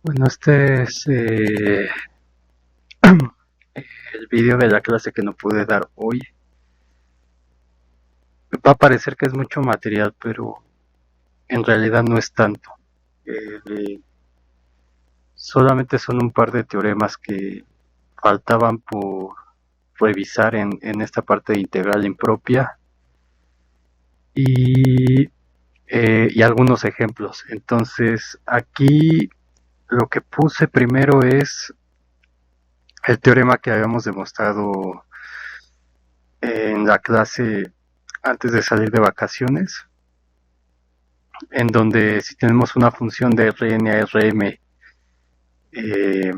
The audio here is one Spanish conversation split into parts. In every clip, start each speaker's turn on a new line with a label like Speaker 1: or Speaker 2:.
Speaker 1: Bueno, este es el vídeo de la clase que no pude dar hoy. Va a parecer que es mucho material, pero en realidad no es tanto. Eh, Solamente son un par de teoremas que faltaban por revisar en esta parte de integral impropia y, y algunos ejemplos. Entonces, aquí lo que puse primero es el teorema que habíamos demostrado en la clase antes de salir de vacaciones, en donde si tenemos una función de Rn a Rm, eh,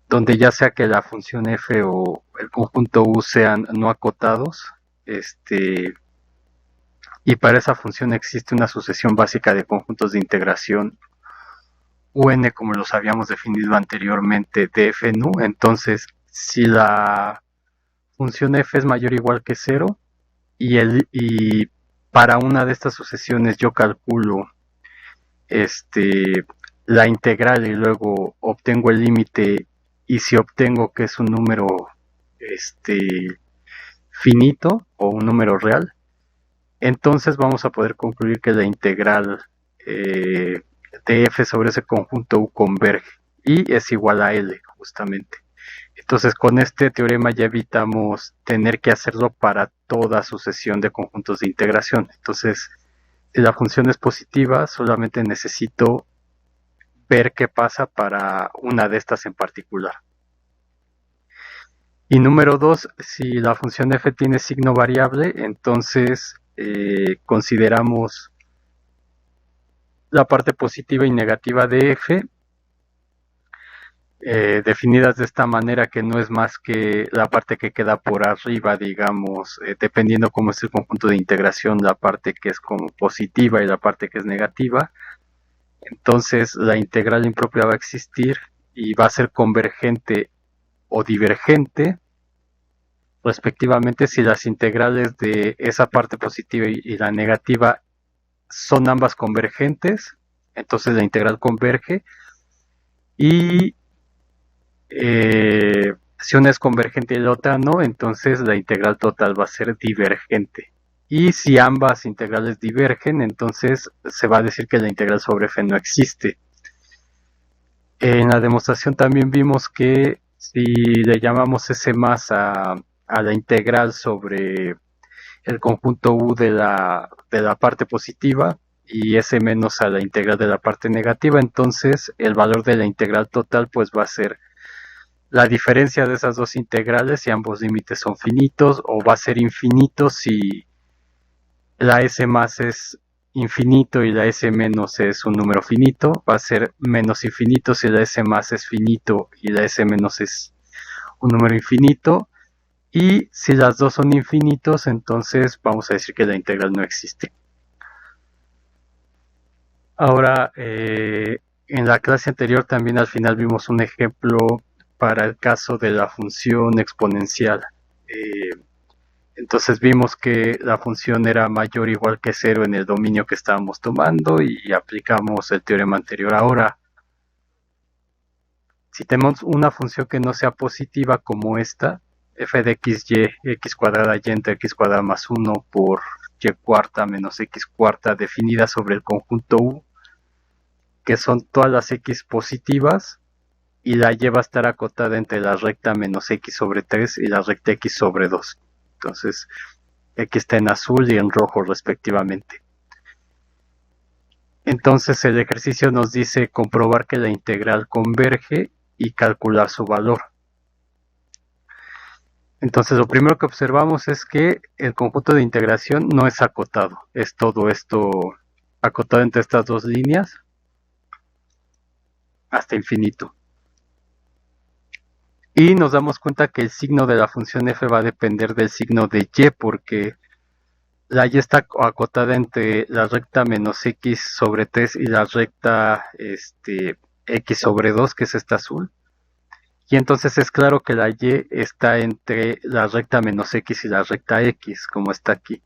Speaker 1: donde ya sea que la función f o el conjunto u sean no acotados, y para esa función existe una sucesión básica de conjuntos de integración un como los habíamos definido anteriormente de f nu, entonces si la función f es mayor o igual que cero y para una de estas sucesiones yo calculo este, la integral y luego obtengo el límite y si obtengo que es un número finito o un número real, entonces vamos a poder concluir que la integral de f sobre ese conjunto u converge y es igual a L justamente. Entonces con este teorema ya evitamos tener que hacerlo para toda sucesión de conjuntos de integración. Entonces si la función es positiva, solamente necesito ver qué pasa para una de estas en particular. Y número 2, si la función f tiene signo variable, entonces consideramos la parte positiva y negativa de f, definidas de esta manera que no es más que la parte que queda por arriba, digamos, dependiendo cómo es el conjunto de integración, la parte que es como positiva y la parte que es negativa. Entonces la integral impropia va a existir y va a ser convergente o divergente respectivamente si las integrales de esa parte positiva y la negativa son ambas convergentes, entonces la integral converge y si una es convergente y la otra no, entonces la integral total va a ser divergente. Y si ambas integrales divergen, entonces se va a decir que la integral sobre f no existe. En la demostración también vimos que si le llamamos S más a la integral sobre el conjunto U de la parte positiva y S menos a la integral de la parte negativa, entonces el valor de la integral total pues va a ser la diferencia de esas dos integrales si ambos límites son finitos, o va a ser infinito si la S más es infinito y la S menos es un número finito, va a ser menos infinito si la S más es finito y la S menos es un número infinito, y si las dos son infinitos, entonces vamos a decir que la integral no existe. Ahora, en la clase anterior también al final vimos un ejemplo para el caso de la función exponencial. Entonces vimos que la función era mayor o igual que cero en el dominio que estábamos tomando y aplicamos el teorema anterior. Ahora, si tenemos una función que no sea positiva como esta, f de xy, x cuadrada y entre x cuadrada más 1 por y cuarta menos x cuarta definida sobre el conjunto U, que son todas las x positivas, y la y va a estar acotada entre la recta menos x sobre 3 y la recta x sobre 2. Entonces, x está en azul y en rojo respectivamente. Entonces el ejercicio nos dice comprobar que la integral converge y calcular su valor. Entonces lo primero que observamos es que el conjunto de integración no es acotado, es todo esto acotado entre estas dos líneas hasta infinito. Y nos damos cuenta que el signo de la función f va a depender del signo de y, porque la y está acotada entre la recta menos x sobre 3 y la recta x sobre 2, que es esta azul. Y entonces es claro que la y está entre la recta menos x y la recta x, como está aquí.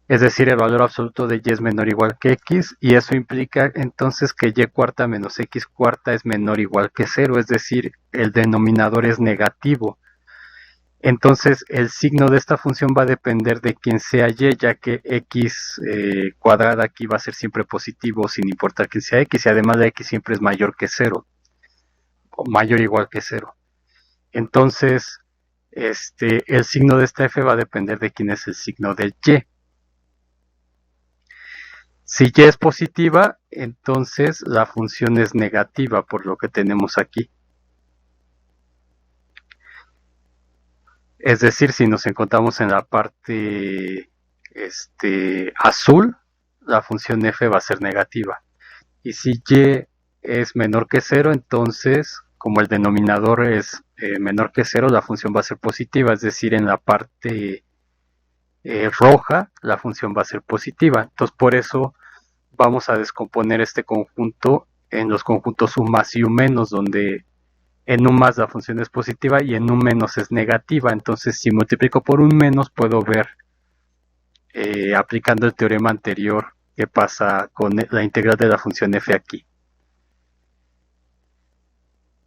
Speaker 1: Es decir, el valor absoluto de y es menor o igual que x, y eso implica entonces que y cuarta menos x cuarta es menor o igual que cero, es decir, el denominador es negativo. Entonces el signo de esta función va a depender de quién sea y, ya que x cuadrada aquí va a ser siempre positivo sin importar quién sea x, y además la x siempre es mayor que cero, o mayor o igual que cero. Entonces, el signo de esta f va a depender de quién es el signo del y. Si y es positiva, entonces la función es negativa, por lo que tenemos aquí. Es decir, si nos encontramos en la parte azul, la función f va a ser negativa. Y si y es menor que cero, entonces, como el denominador es menor que cero, la función va a ser positiva. Es decir, en la parte roja, la función va a ser positiva. Entonces, por eso vamos a descomponer este conjunto en los conjuntos U más y U menos, donde en U más la función es positiva y en U menos es negativa. Entonces, si multiplico por un menos, puedo ver, aplicando el teorema anterior, qué pasa con la integral de la función f aquí.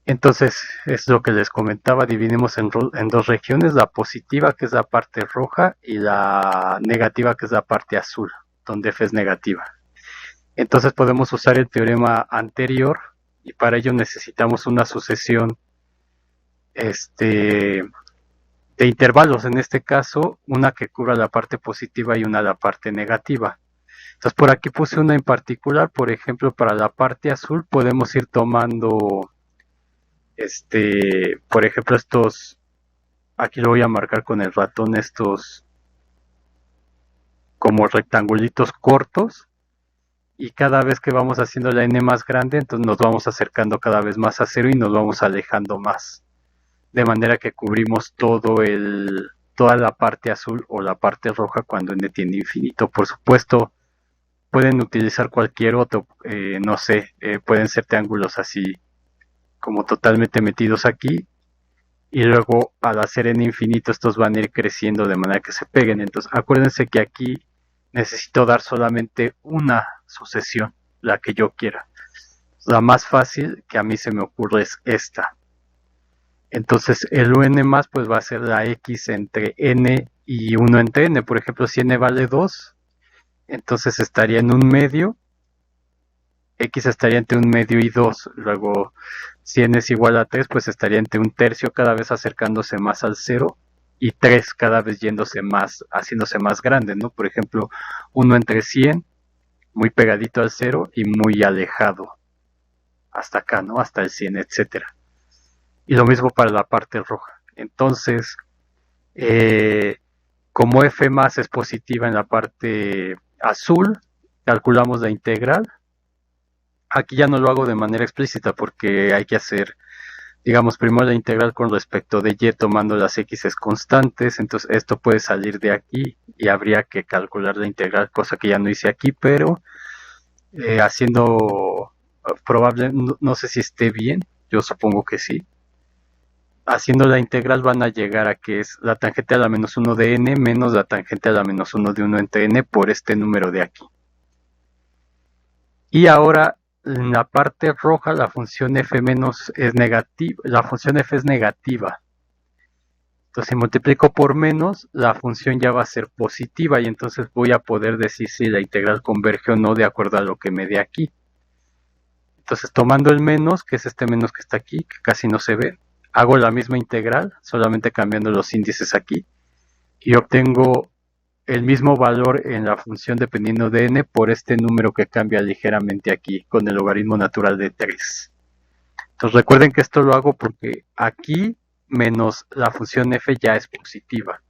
Speaker 1: Entonces, es lo que les comentaba, dividimos en dos regiones, la positiva, que es la parte roja, y la negativa, que es la parte azul, donde f es negativa. Entonces podemos usar el teorema anterior, y para ello necesitamos una sucesión de intervalos, en este caso una que cubra la parte positiva y una la parte negativa. Entonces por aquí puse una en particular, por ejemplo, para la parte azul podemos ir tomando, por ejemplo, estos, aquí lo voy a marcar con el ratón, estos como rectangulitos cortos, y cada vez que vamos haciendo la n más grande, entonces nos vamos acercando cada vez más a cero y nos vamos alejando más, de manera que cubrimos toda la parte azul o la parte roja cuando n tiende infinito. Por supuesto, pueden utilizar cualquier otro, no sé, pueden ser triángulos así como totalmente metidos aquí, y luego al hacer n infinito estos van a ir creciendo de manera que se peguen. Entonces acuérdense que aquí necesito dar solamente una sucesión, la que yo quiera. La más fácil que a mí se me ocurre es esta. Entonces el un más pues va a ser la x entre n y 1 entre n. Por ejemplo, si n vale 2, entonces estaría en un medio, x estaría entre un medio y 2. Luego, si n es igual a 3, pues estaría entre un tercio, cada vez acercándose más al 0, y 3 cada vez yéndose más, haciéndose más grande, ¿no? Por ejemplo, 1 entre 100, muy pegadito al 0 y muy alejado hasta acá, ¿no? Hasta el 100, etcétera. Y lo mismo para la parte roja. Entonces, como f más es positiva en la parte azul, calculamos la integral. Aquí ya no lo hago de manera explícita porque hay que hacer, digamos, primero la integral con respecto de y tomando las x constantes. Entonces esto puede salir de aquí y habría que calcular la integral, cosa que ya no hice aquí, pero haciendo probable, no sé si esté bien, yo supongo que sí. Haciendo la integral van a llegar a que es la tangente a la menos 1 de n menos la tangente a la menos 1 de 1 entre n por este número de aquí. Y ahora en la parte roja la función f menos es negativa, la función f es negativa. Entonces si multiplico por menos, la función ya va a ser positiva, y entonces voy a poder decir si la integral converge o no de acuerdo a lo que me dé aquí. Entonces tomando el menos, que es este menos que está aquí, que casi no se ve, hago la misma integral, solamente cambiando los índices aquí, y obtengo el mismo valor en la función dependiendo de n por este número que cambia ligeramente aquí con el logaritmo natural de 3. Entonces recuerden que esto lo hago porque aquí menos la función f ya es positiva,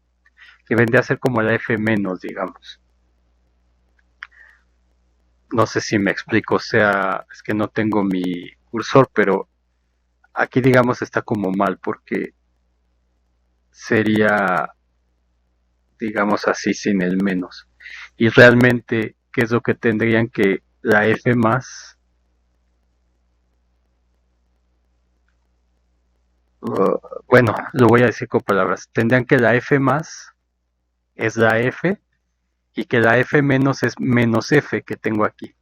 Speaker 1: que vendría a ser como la f menos, digamos. No sé si me explico, o sea, es que no tengo mi cursor, pero aquí digamos está como mal porque sería, digamos así, sin el menos. Y realmente, ¿qué es lo que tendrían que la f más? Bueno, lo voy a decir con palabras. Tendrían que la f más es la f, y que la f menos es menos f que tengo aquí.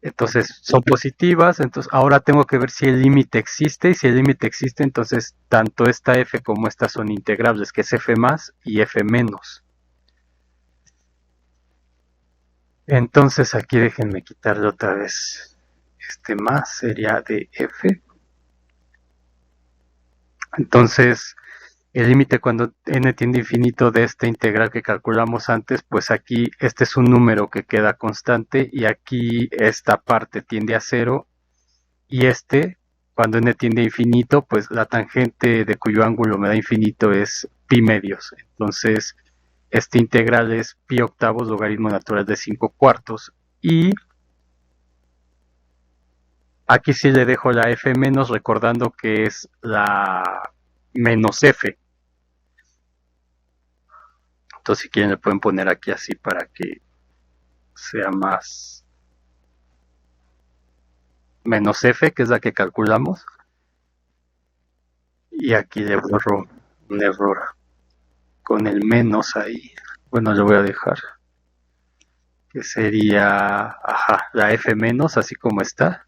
Speaker 1: Entonces son positivas, entonces ahora tengo que ver si el límite existe, y si el límite existe, entonces tanto esta f como esta son integrables, que es f más y f menos. Entonces aquí déjenme quitarle otra vez este más, sería de f. Entonces el límite cuando n tiende a infinito de esta integral que calculamos antes, pues aquí este es un número que queda constante y aquí esta parte tiende a 0 y cuando n tiende a infinito, pues la tangente de cuyo ángulo me da infinito es pi medios. Entonces este integral es pi octavos logaritmo natural de 5 cuartos y aquí sí le dejo la f menos recordando que es la menos f. Entonces si quieren le pueden poner aquí así para que sea más menos f, que es la que calculamos. Y aquí le borro un error con el menos ahí. Bueno, le voy a dejar que sería, ajá, la f menos, así como está.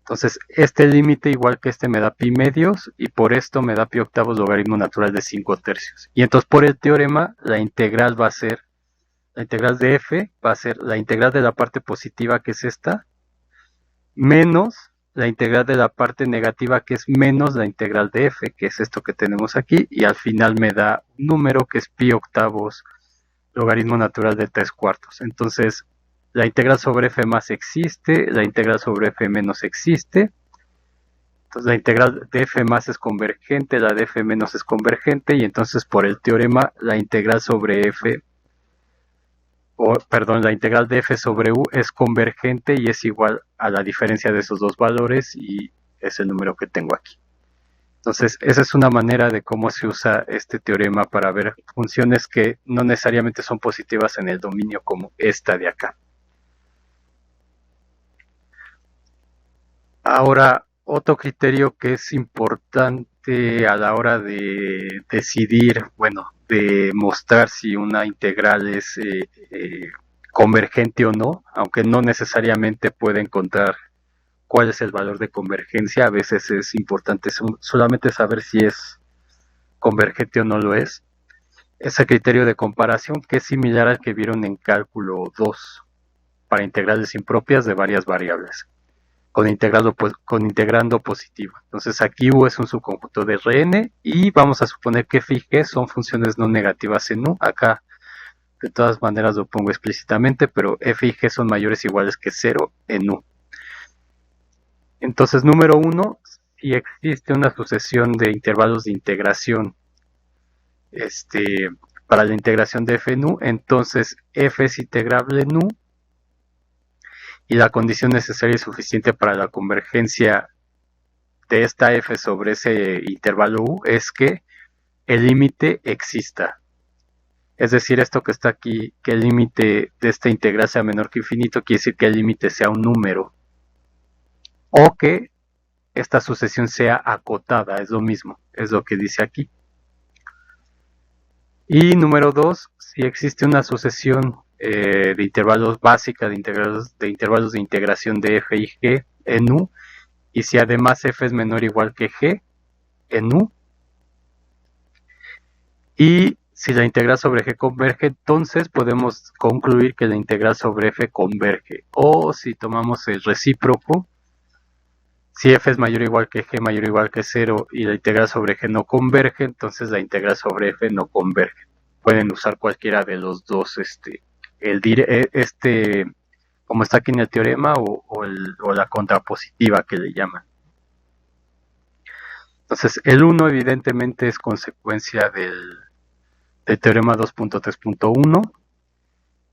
Speaker 1: Entonces, este límite, igual que este, me da pi medios, y por esto me da pi octavos logaritmo natural de 5 tercios. Y entonces, por el teorema, la integral va a ser, la integral de f va a ser la integral de la parte positiva, que es esta, menos la integral de la parte negativa, que es menos la integral de f, que es esto que tenemos aquí, y al final me da un número que es pi octavos logaritmo natural de 3 cuartos. Entonces, la integral sobre f más existe, la integral sobre f menos existe. Entonces, la integral de f más es convergente, la de f menos es convergente, y entonces por el teorema, la integral sobre f, la integral de f sobre u es convergente y es igual a la diferencia de esos dos valores, y es el número que tengo aquí. Entonces, esa es una manera de cómo se usa este teorema para ver funciones que no necesariamente son positivas en el dominio, como esta de acá. Ahora, otro criterio que es importante a la hora de decidir, bueno, de mostrar si una integral es convergente o no, aunque no necesariamente puede encontrar cuál es el valor de convergencia, a veces es importante solamente saber si es convergente o no lo es. Ese criterio de comparación, que es similar al que vieron en cálculo 2 para integrales impropias de varias variables, con integrando positivo. Entonces aquí U es un subconjunto de Rn y vamos a suponer que Φ y G son funciones no negativas en U. Acá de todas maneras lo pongo explícitamente, pero F y G son mayores o iguales que 0 en U. Entonces, número 1, si existe una sucesión de intervalos de integración para la integración de f en u, entonces f es integrable en u y la condición necesaria y suficiente para la convergencia de esta f sobre ese intervalo u es que el límite exista. Es decir, esto que está aquí, que el límite de esta integral sea menor que infinito, quiere decir que el límite sea un número. O que esta sucesión sea acotada, es lo mismo, es lo que dice aquí. Y número 2, si existe una sucesión de intervalos básica, de intervalos de integración de f y g en u, y si además f es menor o igual que g en u, y si la integral sobre g converge, entonces podemos concluir que la integral sobre f converge. O si tomamos el recíproco, si f es mayor o igual que g mayor o igual que 0 y la integral sobre g no converge, entonces la integral sobre f no converge. Pueden usar cualquiera de los dos, como está aquí en el teorema, o la contrapositiva que le llaman. Entonces, el 1 evidentemente es consecuencia del teorema 2.3.1,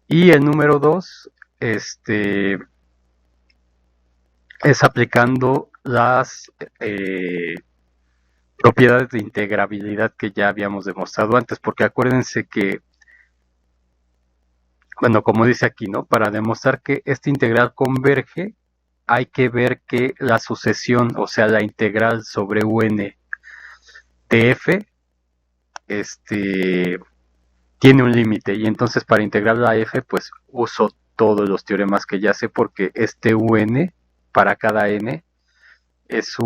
Speaker 1: y el número 2 es aplicando las propiedades de integrabilidad que ya habíamos demostrado antes, porque acuérdense que, bueno, como dice aquí, ¿no? Para demostrar que esta integral converge, hay que ver que la sucesión, o sea, la integral sobre un de f, tiene un límite, y entonces para integrar la f pues uso todos los teoremas que ya sé, porque este un para cada n es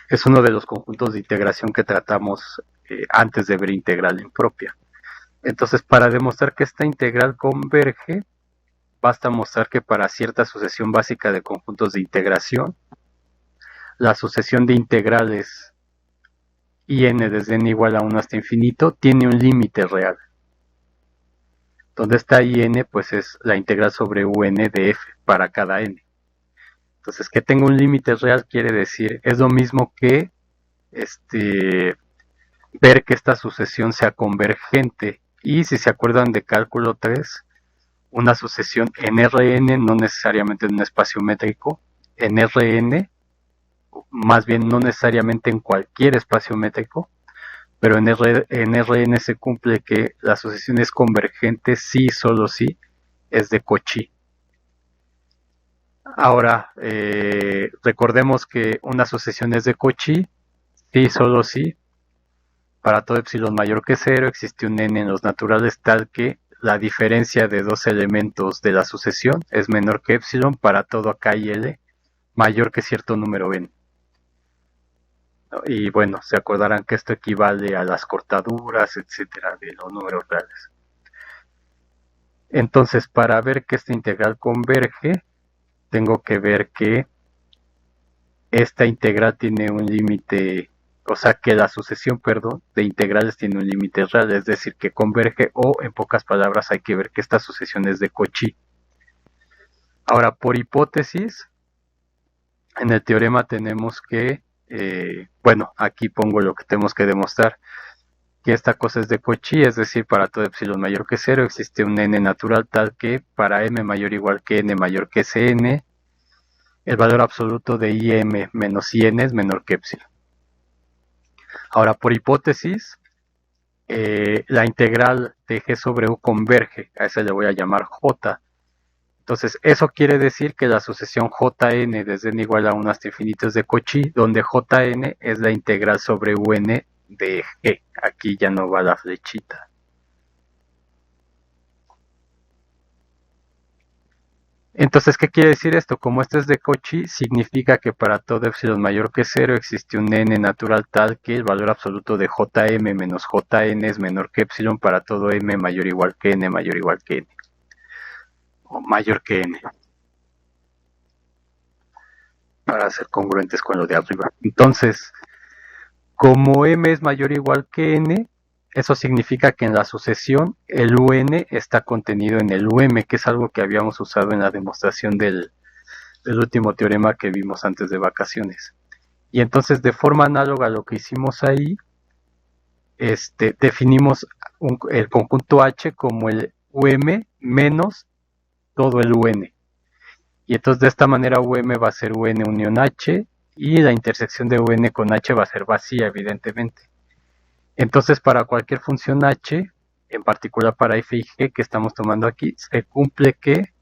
Speaker 1: es uno de los conjuntos de integración que tratamos antes de ver integral impropia. Entonces, para demostrar que esta integral converge, basta mostrar que para cierta sucesión básica de conjuntos de integración, la sucesión de integrales in desde n igual a 1 hasta infinito tiene un límite real. Donde está in, pues es la integral sobre un de f para cada n. Entonces, que tenga un límite real quiere decir, es lo mismo que ver que esta sucesión sea convergente. Y si se acuerdan de cálculo 3, una sucesión en Rn, no necesariamente en un espacio métrico, en Rn, más bien no necesariamente en cualquier espacio métrico, pero en Rn se cumple que la sucesión es convergente si, solo si, es de Cauchy. Ahora, recordemos que una sucesión es de Cauchy si, solo si, para todo epsilon mayor que 0 existe un n en los naturales tal que la diferencia de dos elementos de la sucesión es menor que epsilon para todo k y l mayor que cierto número n. Y bueno, se acordarán que esto equivale a las cortaduras, etcétera, de los números reales. Entonces, para ver que esta integral converge, tengo que ver que esta integral tiene un límite, o sea que la sucesión, perdón, de integrales tiene un límite real, es decir, que converge, o en pocas palabras hay que ver que esta sucesión es de Cauchy. Ahora, por hipótesis, en el teorema tenemos que, bueno, aquí pongo lo que tenemos que demostrar, que esta cosa es de Cauchy, es decir, para todo epsilon mayor que 0 existe un n natural tal que para m mayor o igual que n mayor que Cn, el valor absoluto de im menos in es menor que epsilon. Ahora, por hipótesis, la integral de g sobre u converge, a esa le voy a llamar j. Entonces, eso quiere decir que la sucesión jn desde n igual a 1 hasta infinito es de Cauchy, donde jn es la integral sobre un de g. Aquí ya no va la flechita. Entonces, ¿qué quiere decir esto? Como este es de Cauchy, significa que para todo epsilon mayor que 0 existe un n natural tal que el valor absoluto de jm menos jn es menor que epsilon para todo m mayor o igual que n mayor o igual que n. O mayor que n. Para ser congruentes con lo de arriba. Entonces, como m es mayor o igual que n, eso significa que en la sucesión el un está contenido en el um, que es algo que habíamos usado en la demostración del último teorema que vimos antes de vacaciones. Y entonces, de forma análoga a lo que hicimos ahí, definimos el conjunto H como el um menos todo el un. Y entonces de esta manera um va a ser un unión H, y la intersección de un con H va a ser vacía, evidentemente. Entonces, para cualquier función H, en particular para f y g que estamos tomando aquí, se cumple que,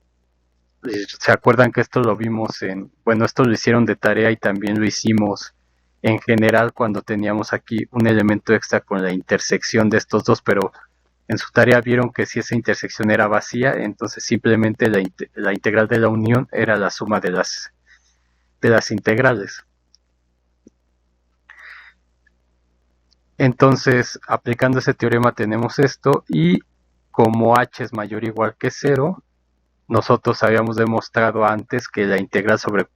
Speaker 1: ¿se acuerdan que esto lo vimos bueno, esto lo hicieron de tarea y también lo hicimos en general cuando teníamos aquí un elemento extra con la intersección de estos dos, pero en su tarea vieron que si esa intersección era vacía, entonces simplemente la integral de la unión era la suma de las integrales. Entonces, aplicando ese teorema tenemos esto, y como h es mayor o igual que 0, nosotros habíamos demostrado antes que la integral sobre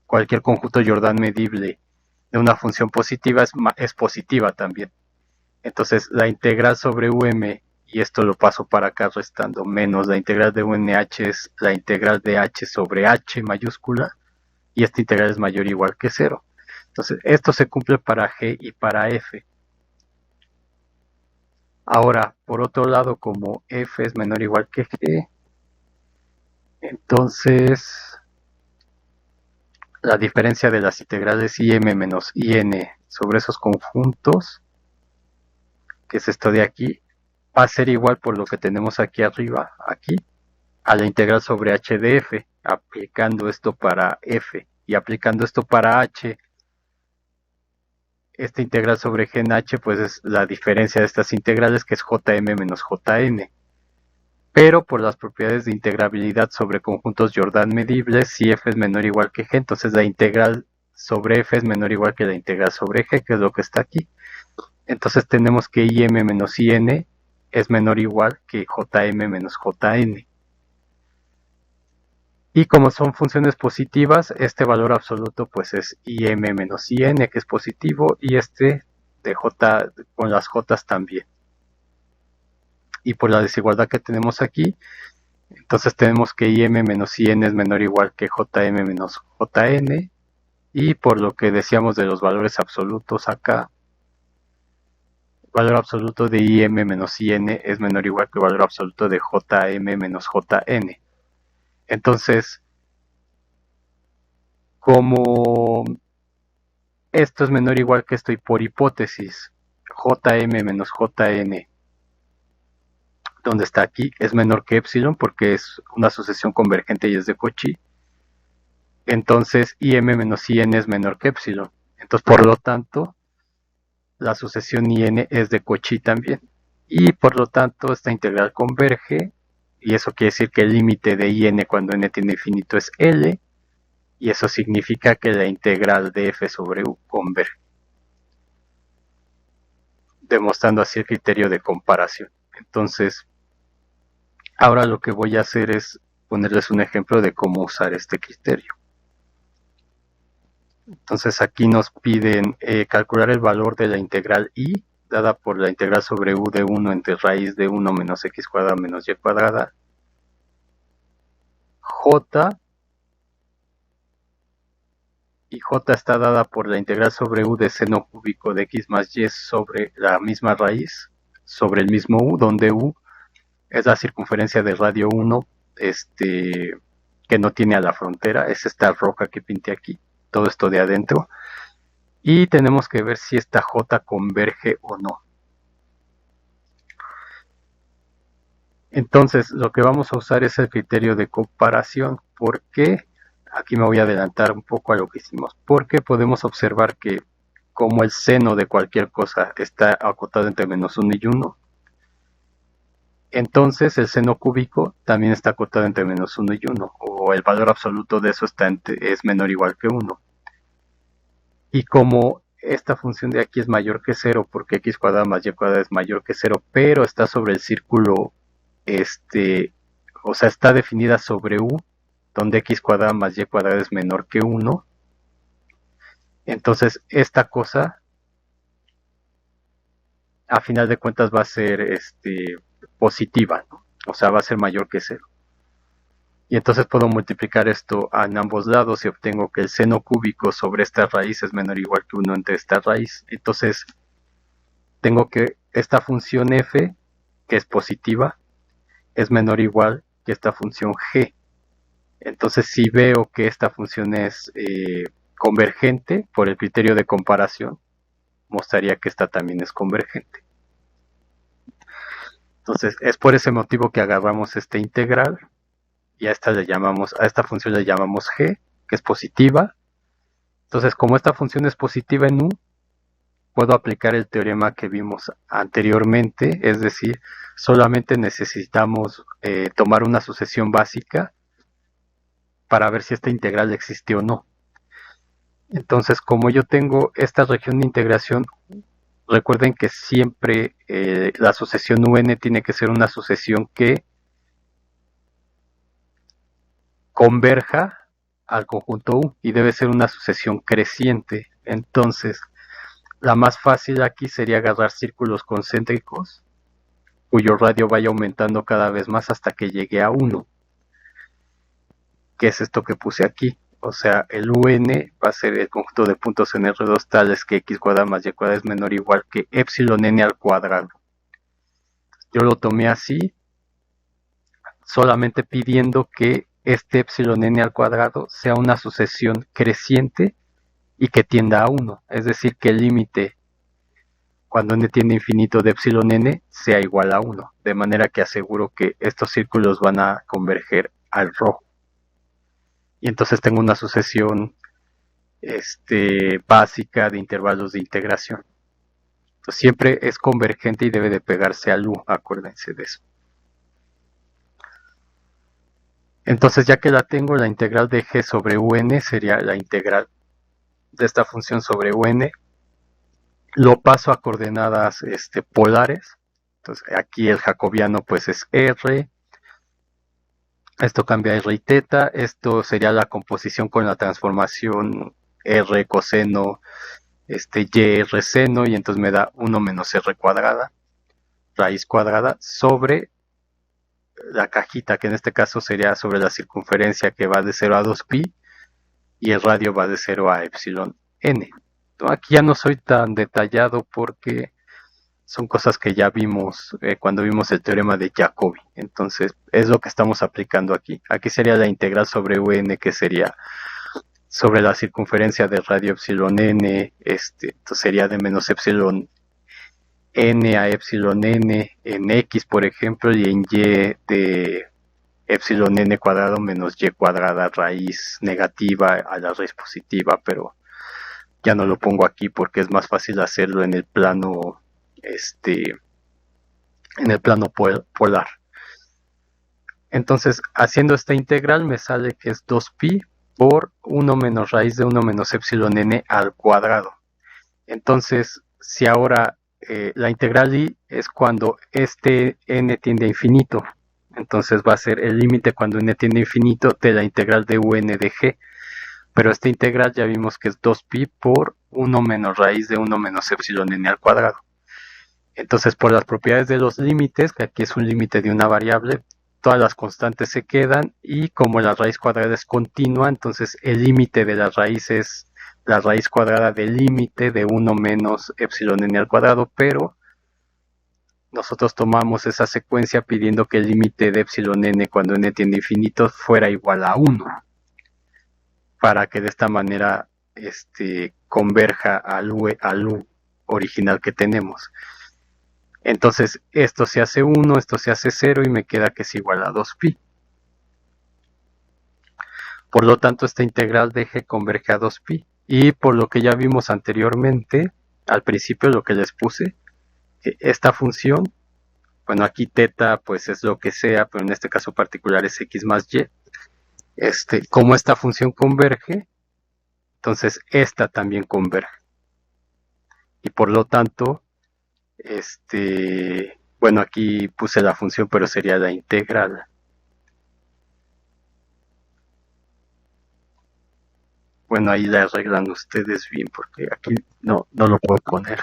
Speaker 1: cualquier conjunto Jordan medible de una función positiva es positiva también. Entonces, la integral sobre um, y esto lo paso para acá restando, menos la integral de un h es la integral de h sobre h mayúscula, y esta integral es mayor o igual que 0. Entonces, esto se cumple para g y para f. Ahora, por otro lado, como f es menor o igual que g, entonces la diferencia de las integrales im menos in sobre esos conjuntos, que es esto de aquí, va a ser igual por lo que tenemos aquí arriba, aquí, a la integral sobre h de f, aplicando esto para f, y aplicando esto para h, esta integral sobre g en h pues es la diferencia de estas integrales, que es jm menos jn. Pero por las propiedades de integrabilidad sobre conjuntos Jordan medibles, si f es menor o igual que g, entonces la integral sobre f es menor o igual que la integral sobre g, que es lo que está aquí. Entonces tenemos que im menos in es menor o igual que jm menos jn. Y como son funciones positivas, este valor absoluto pues es im menos in, que es positivo, y este de j con las j también. Y por la desigualdad que tenemos aquí, entonces tenemos que im menos in es menor o igual que jm menos jn. Y por lo que decíamos de los valores absolutos acá, el valor absoluto de im menos in es menor o igual que el valor absoluto de jm menos jn. Entonces, como esto es menor o igual que esto y por hipótesis jm menos jn, donde está aquí, es menor que epsilon porque es una sucesión convergente y es de Cauchy, entonces im menos in es menor que epsilon. Entonces, por lo tanto, la sucesión in es de Cauchy también. Y por lo tanto, esta integral converge, y eso quiere decir que el límite de in cuando n tiende a infinito es L, y eso significa que la integral de f sobre u converge, demostrando así el criterio de comparación. Entonces, ahora lo que voy a hacer es ponerles un ejemplo de cómo usar este criterio. Entonces aquí nos piden calcular el valor de la integral y, dada por la integral sobre u de 1 entre raíz de 1 menos x cuadrada menos y cuadrada, j, y j está dada por la integral sobre u de seno cúbico de x más y sobre la misma raíz, sobre el mismo u, donde u es la circunferencia de radio 1, que no tiene a la frontera, es esta roja que pinté aquí, todo esto de adentro, y tenemos que ver si esta j converge o no. Entonces, lo que vamos a usar es el criterio de comparación. ¿Por qué? Aquí me voy a adelantar un poco a lo que hicimos. Porque podemos observar que como el seno de cualquier cosa está acotado entre menos 1 y 1, entonces el seno cúbico también está acotado entre menos 1 y 1, o el valor absoluto de eso es menor o igual que 1. Y como esta función de aquí es mayor que 0, porque x cuadrada más y cuadrada es mayor que 0, pero está sobre el círculo, o sea, está definida sobre u, donde x cuadrada más y cuadrada es menor que 1, entonces esta cosa a final de cuentas va a ser positiva, ¿no? O sea, va a ser mayor que 0. Y entonces puedo multiplicar esto en ambos lados y obtengo que el seno cúbico sobre esta raíz es menor o igual que 1 entre esta raíz. Entonces tengo que esta función f, que es positiva, es menor o igual que esta función g. Entonces si veo que esta función es convergente por el criterio de comparación, mostraría que esta también es convergente. Entonces es por ese motivo que agarramos esta integral y a esta función le llamamos g, que es positiva. Entonces, como esta función es positiva en u, puedo aplicar el teorema que vimos anteriormente, es decir, solamente necesitamos tomar una sucesión básica para ver si esta integral existe o no. Entonces, como yo tengo esta región de integración, recuerden que siempre la sucesión un tiene que ser una sucesión que converja al conjunto U y debe ser una sucesión creciente. Entonces, la más fácil aquí sería agarrar círculos concéntricos cuyo radio vaya aumentando cada vez más hasta que llegue a 1, que es esto que puse aquí. O sea, el UN va a ser el conjunto de puntos en R2 tales que x cuadrada más y cuadrada es menor o igual que epsilon n al cuadrado. Yo lo tomé así, solamente pidiendo que este epsilon n al cuadrado sea una sucesión creciente y que tienda a 1, es decir, que el límite cuando n tiende a infinito de epsilon n sea igual a 1, de manera que aseguro que estos círculos van a converger al rojo. Y entonces tengo una sucesión básica de intervalos de integración. Entonces, siempre es convergente y debe de pegarse al U, acuérdense de eso. Entonces, ya que la tengo, la integral de g sobre un sería la integral de esta función sobre un. Lo paso a coordenadas polares. Entonces, aquí el jacobiano pues es r. Esto cambia a r y teta. Esto sería la composición con la transformación r coseno y r seno, y entonces me da 1 menos r cuadrada, raíz cuadrada, sobre la cajita, que en este caso sería sobre la circunferencia, que va de 0 a 2pi, y el radio va de 0 a epsilon n. Aquí ya no soy tan detallado porque son cosas que ya vimos cuando vimos el teorema de Jacobi. Entonces es lo que estamos aplicando aquí. Aquí sería la integral sobre un, que sería sobre la circunferencia del radio epsilon n. Entonces sería de menos epsilon n a epsilon n en x, por ejemplo, y en y de epsilon n cuadrado menos y cuadrada raíz negativa a la raíz positiva, pero ya no lo pongo aquí porque es más fácil hacerlo en el plano polar. Entonces, haciendo esta integral me sale que es 2pi por 1 menos raíz de 1 menos epsilon n al cuadrado. Entonces, si ahora la integral y es cuando n tiende a infinito, entonces va a ser el límite cuando n tiende a infinito de la integral de un de g. Pero esta integral ya vimos que es 2pi por 1 menos raíz de 1 menos epsilon n al cuadrado. Entonces, por las propiedades de los límites, que aquí es un límite de una variable, todas las constantes se quedan, y como la raíz cuadrada es continua, entonces el límite de la raíz es la raíz cuadrada del límite de 1 menos epsilon n al cuadrado, pero nosotros tomamos esa secuencia pidiendo que el límite de epsilon n cuando n tiende a infinito fuera igual a 1, para que de esta manera converja al U original que tenemos. Entonces esto se hace 1, esto se hace 0 y me queda que es igual a 2pi. Por lo tanto, esta integral de g converge a 2pi. Y por lo que ya vimos anteriormente, al principio lo que les puse, esta función, bueno, aquí teta pues es lo que sea, pero en este caso particular es x más y. Como esta función converge, entonces esta también converge. Y por lo tanto, bueno, aquí puse la función, pero sería la integral. Bueno, ahí la arreglan ustedes bien, porque aquí no lo puedo poner.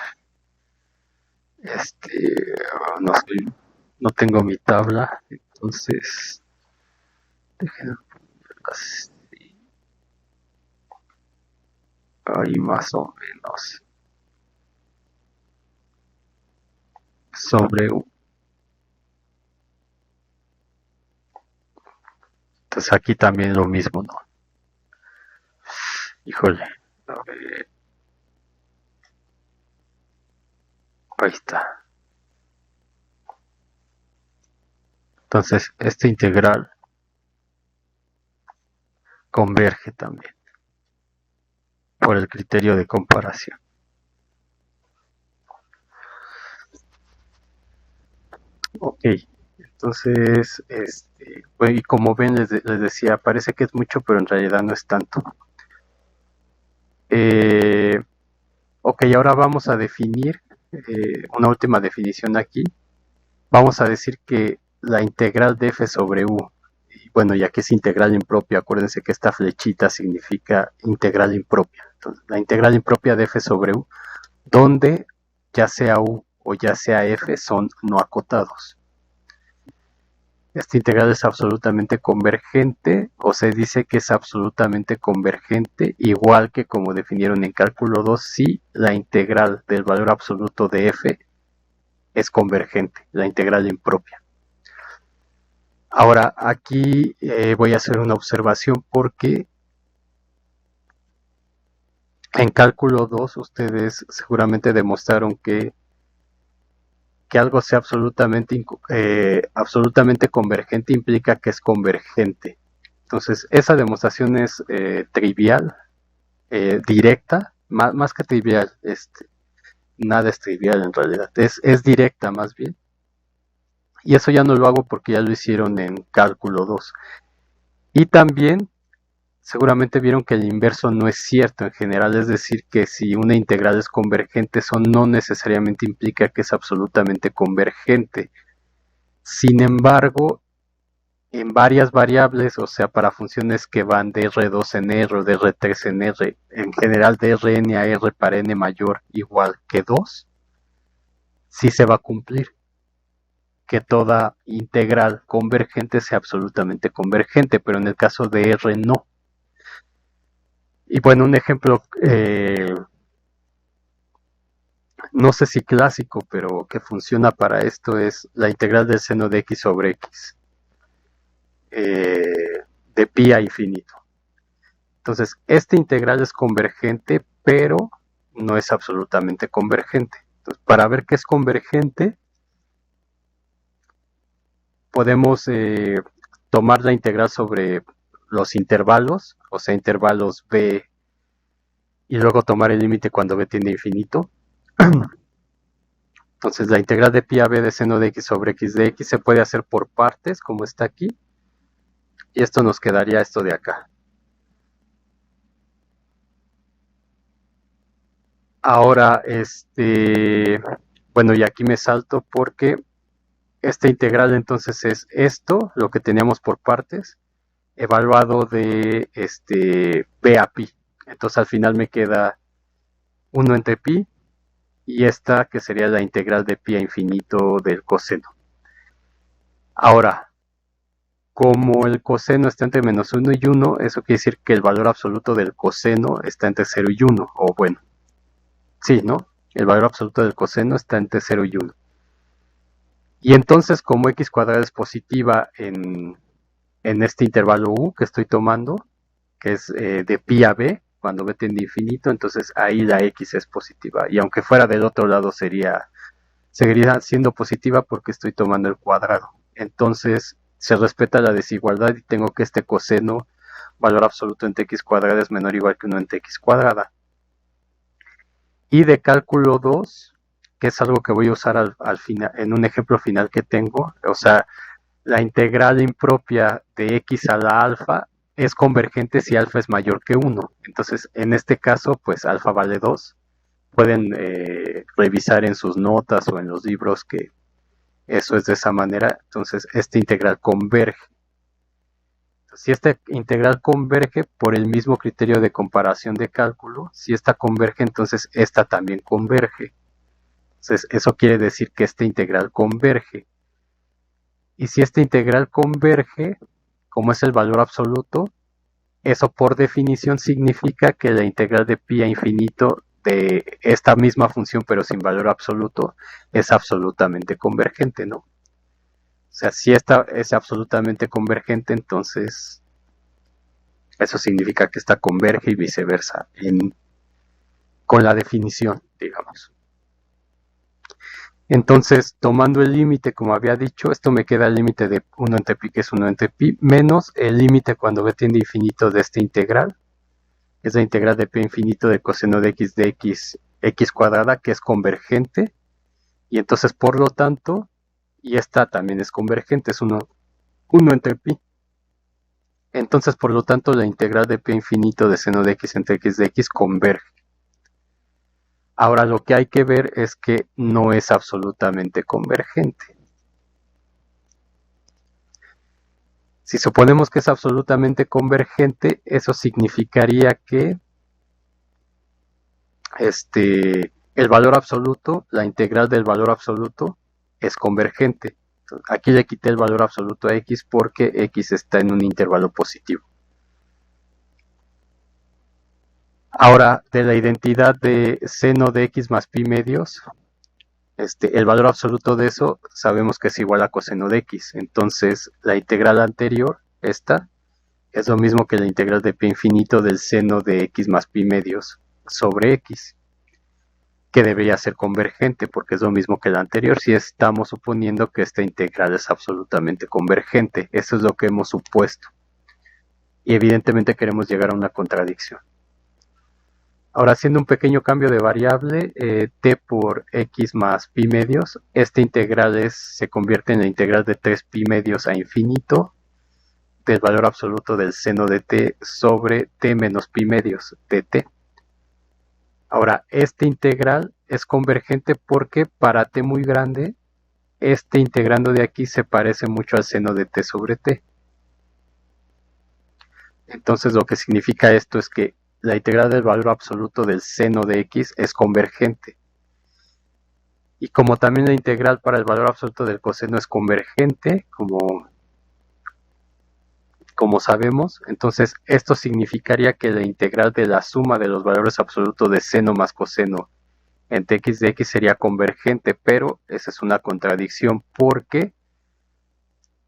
Speaker 1: No tengo mi tabla, entonces déjenme poner así. Ahí más o menos. Sobre U. Entonces aquí también lo mismo, ¿no? Híjole, a ver. Ahí está. Entonces, esta integral converge también por el criterio de comparación. Ok, entonces, y como ven, les decía, parece que es mucho, pero en realidad no es tanto. Ok, ahora vamos a definir una última definición aquí. Vamos a decir que la integral de f sobre u, y bueno, ya que es integral impropia, acuérdense que esta flechita significa integral impropia. Entonces, la integral impropia de f sobre u, donde ya sea u o ya sea f son no acotados. Esta integral es absolutamente convergente, o se dice que es absolutamente convergente, igual que como definieron en cálculo 2, si la integral del valor absoluto de f es convergente, la integral impropia. Ahora, aquí voy a hacer una observación porque en cálculo 2 ustedes seguramente demostraron que algo sea absolutamente convergente implica que es convergente. Entonces, esa demostración es trivial, directa, más que trivial, nada es trivial en realidad, es directa más bien. Y eso ya no lo hago porque ya lo hicieron en cálculo 2. Y también seguramente vieron que el inverso no es cierto en general, es decir, que si una integral es convergente, eso no necesariamente implica que es absolutamente convergente. Sin embargo, en varias variables, o sea, para funciones que van de R2 en R o de R3 en R, en general de Rn a R para n mayor igual que 2, sí se va a cumplir que toda integral convergente sea absolutamente convergente, pero en el caso de R no. Y bueno, un ejemplo, no sé si clásico, pero que funciona para esto es la integral del seno de x sobre x, de pi a infinito. Entonces, esta integral es convergente, pero no es absolutamente convergente. Entonces, para ver qué es convergente, podemos tomar la integral sobre los intervalos, o sea, intervalos b, y luego tomar el límite cuando b tiende a infinito. Entonces, la integral de pi a b de seno de x sobre x de x se puede hacer por partes, como está aquí, y esto nos quedaría esto de acá. Ahora, bueno, y aquí me salto porque esta integral entonces es esto, lo que teníamos por partes, evaluado de b a pi. Entonces al final me queda 1 entre pi y esta que sería la integral de pi a infinito del coseno. Ahora, como el coseno está entre menos 1 y 1, eso quiere decir que el valor absoluto del coseno está entre 0 y 1, o bueno, sí, ¿no? El valor absoluto del coseno está entre 0 y 1. Y entonces, como x cuadrada es positiva en este intervalo u que estoy tomando, que es de pi a b, cuando b tiende a infinito, entonces ahí la x es positiva. Y aunque fuera del otro lado seguiría siendo positiva porque estoy tomando el cuadrado. Entonces se respeta la desigualdad y tengo que este coseno, valor absoluto entre x cuadrada, es menor o igual que 1 entre x cuadrada. Y de cálculo 2, que es algo que voy a usar al final, en un ejemplo final que tengo, o sea, la integral impropia de x a la alfa es convergente si alfa es mayor que 1. Entonces, en este caso, pues alfa vale 2. Pueden revisar en sus notas o en los libros que eso es de esa manera. Entonces, esta integral converge. Si esta integral converge por el mismo criterio de comparación de cálculo, si esta converge, entonces esta también converge. Entonces, eso quiere decir que esta integral converge. Y si esta integral converge, como es el valor absoluto, eso por definición significa que la integral de pi a infinito de esta misma función pero sin valor absoluto es absolutamente convergente, ¿no? O sea, si esta es absolutamente convergente, entonces eso significa que esta converge y viceversa con la definición, digamos. Entonces, tomando el límite, como había dicho, esto me queda el límite de 1 entre pi, que es 1 entre pi, menos el límite cuando b tiende a infinito de esta integral, es la integral de pi infinito de coseno de x cuadrada, que es convergente, y entonces, por lo tanto, y esta también es convergente, es 1 entre pi. Entonces, por lo tanto, la integral de pi infinito de seno de x entre x de x converge. Ahora lo que hay que ver es que no es absolutamente convergente. Si suponemos que es absolutamente convergente, eso significaría que el valor absoluto, la integral del valor absoluto, es convergente. Aquí le quité el valor absoluto a x porque x está en un intervalo positivo. Ahora, de la identidad de seno de x más pi medios, el valor absoluto de eso sabemos que es igual a coseno de x. Entonces, la integral anterior, esta, es lo mismo que la integral de pi infinito del seno de x más pi medios sobre x, que debería ser convergente porque es lo mismo que la anterior si estamos suponiendo que esta integral es absolutamente convergente. Eso es lo que hemos supuesto. Y evidentemente queremos llegar a una contradicción. Ahora, haciendo un pequeño cambio de variable, t por x más pi medios, esta integral se convierte en la integral de 3 pi medios a infinito del valor absoluto del seno de t sobre t menos pi medios de t. Ahora, esta integral es convergente porque para t muy grande, este integrando de aquí se parece mucho al seno de t sobre t. Entonces lo que significa esto es que la integral del valor absoluto del seno de x es convergente. Y como también la integral para el valor absoluto del coseno es convergente, como sabemos, entonces esto significaría que la integral de la suma de los valores absolutos de seno más coseno entre x de x sería convergente, pero esa es una contradicción porque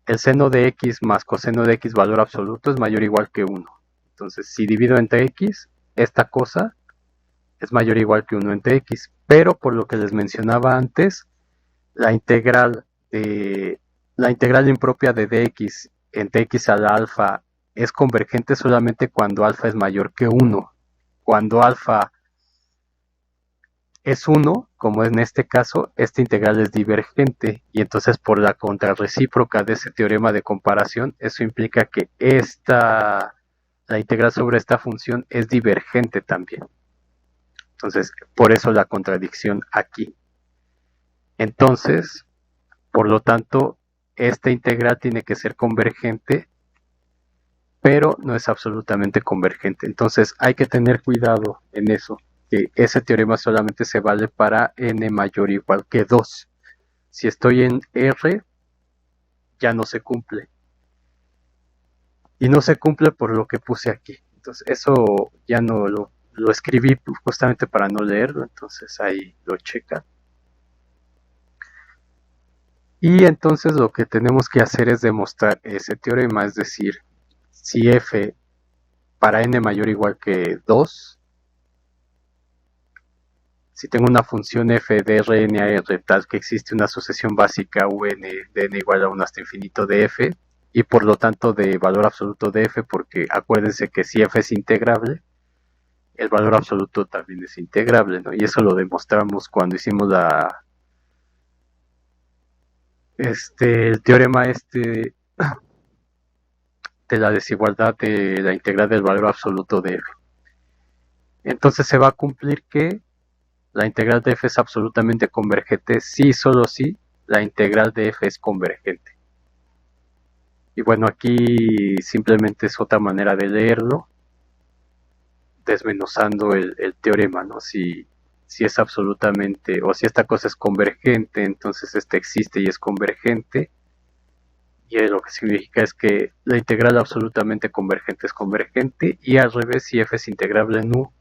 Speaker 1: el seno de x más coseno de x valor absoluto es mayor o igual que 1. Entonces, si divido entre x, esta cosa es mayor o igual que 1 entre x. Pero por lo que les mencionaba antes, la integral impropia de dx entre x a la alfa es convergente solamente cuando alfa es mayor que 1. Cuando alfa es 1, como en este caso, esta integral es divergente y entonces por la contrarrecíproca de ese teorema de comparación, eso implica que la integral sobre esta función es divergente también. Entonces, por eso la contradicción aquí. Entonces, por lo tanto, esta integral tiene que ser convergente, pero no es absolutamente convergente. Entonces, hay que tener cuidado en eso. Que ese teorema solamente se vale para n mayor o igual que 2. Si estoy en R, ya no se cumple. Y no se cumple por lo que puse aquí. Entonces, eso ya no lo escribí justamente para no leerlo. Entonces, ahí lo checan. Y entonces lo que tenemos que hacer es demostrar ese teorema. Es decir, si f para n mayor o igual que 2, si tengo una función f de Rn a R tal que existe una sucesión básica un de n igual a 1 hasta infinito de f, y por lo tanto de valor absoluto de f, porque acuérdense que si f es integrable, el valor absoluto también es integrable, ¿no? Y eso lo demostramos cuando hicimos el teorema de la desigualdad de la integral del valor absoluto de f. Entonces se va a cumplir que la integral de f es absolutamente convergente si solo si la integral de f es convergente. Y bueno, aquí simplemente es otra manera de leerlo, desmenuzando el teorema, ¿no? Si es absolutamente, o si esta cosa es convergente, entonces esta existe y es convergente. Y lo que significa es que la integral absolutamente convergente es convergente, y al revés, si f es integrable en u,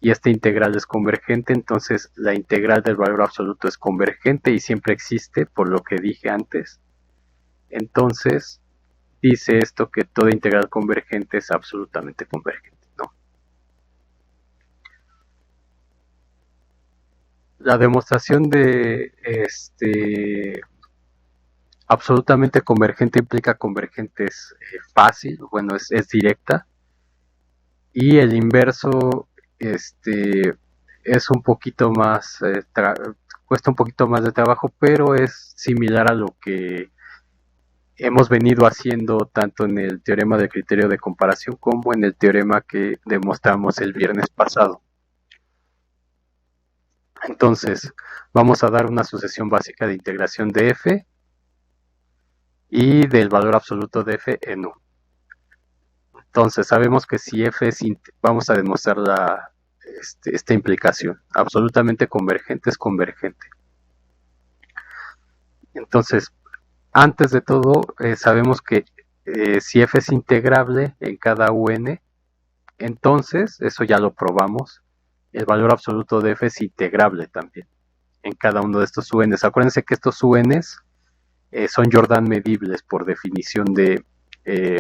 Speaker 1: y esta integral es convergente, entonces la integral del valor absoluto es convergente y siempre existe, por lo que dije antes. Entonces, dice esto que toda integral convergente es absolutamente convergente, ¿no? La demostración de absolutamente convergente implica convergente es fácil, bueno, es directa, y el inverso es un poquito más, cuesta un poquito más de trabajo, pero es similar a lo que hemos venido haciendo tanto en el teorema del criterio de comparación como en el teorema que demostramos el viernes pasado. Entonces, vamos a dar una sucesión básica de integración de f y del valor absoluto de f en u. Entonces, sabemos que si f es, vamos a demostrar esta implicación. Absolutamente convergente es convergente. Entonces, antes de todo, sabemos que si f es integrable en cada un, entonces, eso ya lo probamos, el valor absoluto de f es integrable también en cada uno de estos uns. Acuérdense que estos uns son Jordan medibles por definición de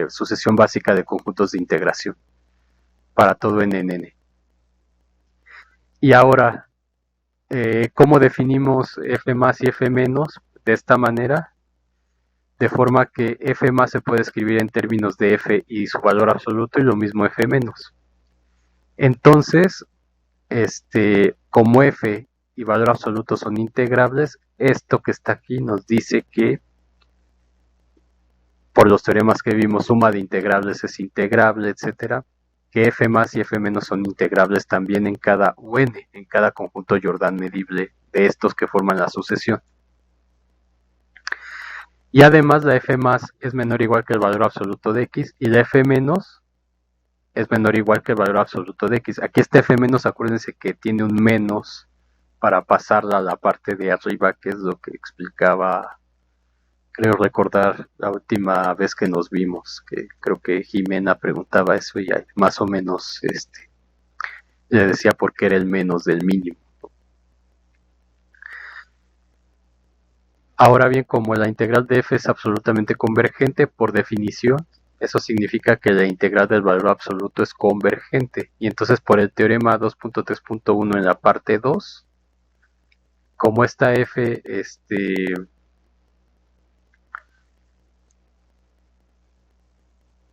Speaker 1: sucesión básica de conjuntos de integración para todo n. Y ahora, ¿cómo definimos f más y f menos? De esta manera, de forma que f más se puede escribir en términos de f y su valor absoluto y lo mismo f menos. Entonces, como f y valor absoluto son integrables, esto que está aquí nos dice que por los teoremas que vimos, suma de integrables es integrable, etcétera, que f más y f menos son integrables también en cada un, en cada conjunto Jordan medible de estos que forman la sucesión. Y además la f más es menor o igual que el valor absoluto de x y la f menos es menor o igual que el valor absoluto de x. Aquí este f menos, acuérdense que tiene un menos para pasarla a la parte de arriba, que es lo que explicaba, creo recordar la última vez que nos vimos, que creo que Jimena preguntaba eso y más o menos le decía por qué era el menos del mínimo. Ahora bien, como la integral de f es absolutamente convergente, por definición, eso significa que la integral del valor absoluto es convergente. Y entonces por el teorema 2.3.1 en la parte 2, como esta f,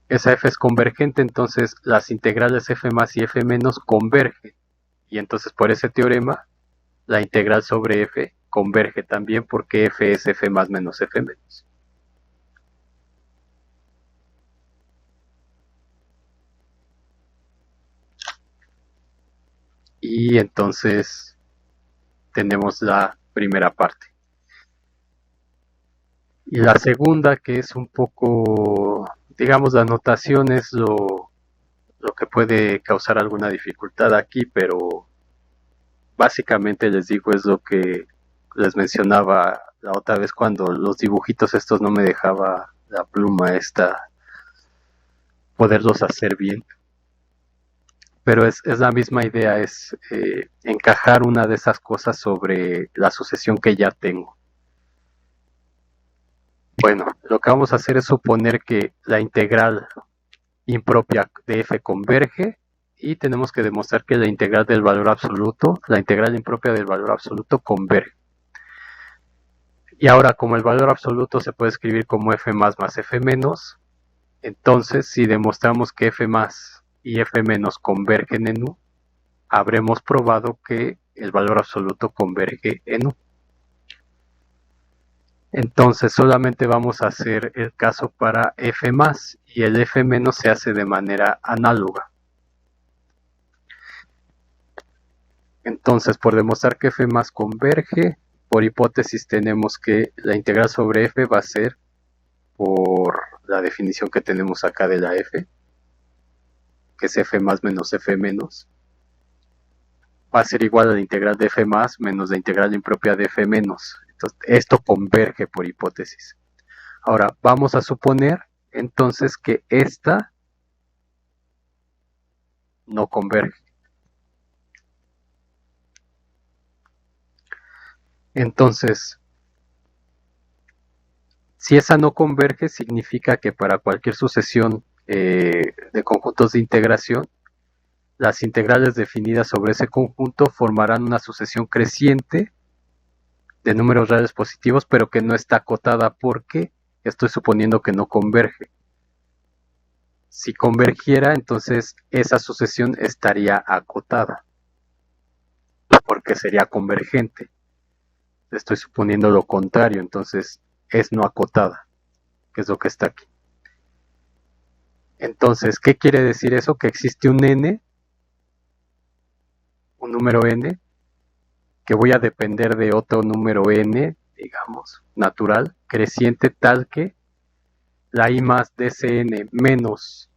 Speaker 1: esa f es convergente, entonces las integrales f más y f menos convergen. Y entonces por ese teorema, la integral sobre f converge también porque f es f más menos f menos. Y entonces tenemos la primera parte. Y la segunda, que es un poco, digamos, la notación es lo que puede causar alguna dificultad aquí, pero básicamente les digo es lo que les mencionaba la otra vez cuando los dibujitos estos no me dejaba la pluma esta poderlos hacer bien. Pero es la misma idea, es encajar una de esas cosas sobre la sucesión que ya tengo. Bueno, lo que vamos a hacer es suponer que la integral impropia de f converge y tenemos que demostrar que la integral del valor absoluto, la integral impropia del valor absoluto converge. Y ahora, como el valor absoluto se puede escribir como f más más f menos, entonces si demostramos que f más y f menos convergen en u, habremos probado que el valor absoluto converge en u. Entonces solamente vamos a hacer el caso para f más y el f menos se hace de manera análoga. Entonces, por demostrar que f más converge, por hipótesis tenemos que la integral sobre f va a ser, por la definición que tenemos acá de la f, que es f más menos f menos, va a ser igual a la integral de f más menos la integral impropia de f menos. Entonces, esto converge por hipótesis. Ahora, vamos a suponer entonces que esta no converge. Entonces, si esa no converge, significa que para cualquier sucesión de conjuntos de integración, las integrales definidas sobre ese conjunto formarán una sucesión creciente de números reales positivos, pero que no está acotada porque estoy suponiendo que no converge. Si convergiera, entonces esa sucesión estaría acotada, porque sería convergente. Estoy suponiendo lo contrario, entonces es no acotada, que es lo que está aquí. Entonces, ¿qué quiere decir eso? Que existe un n, un número n, que voy a depender de otro número n, digamos, natural, creciente, tal que la i más de ese n menos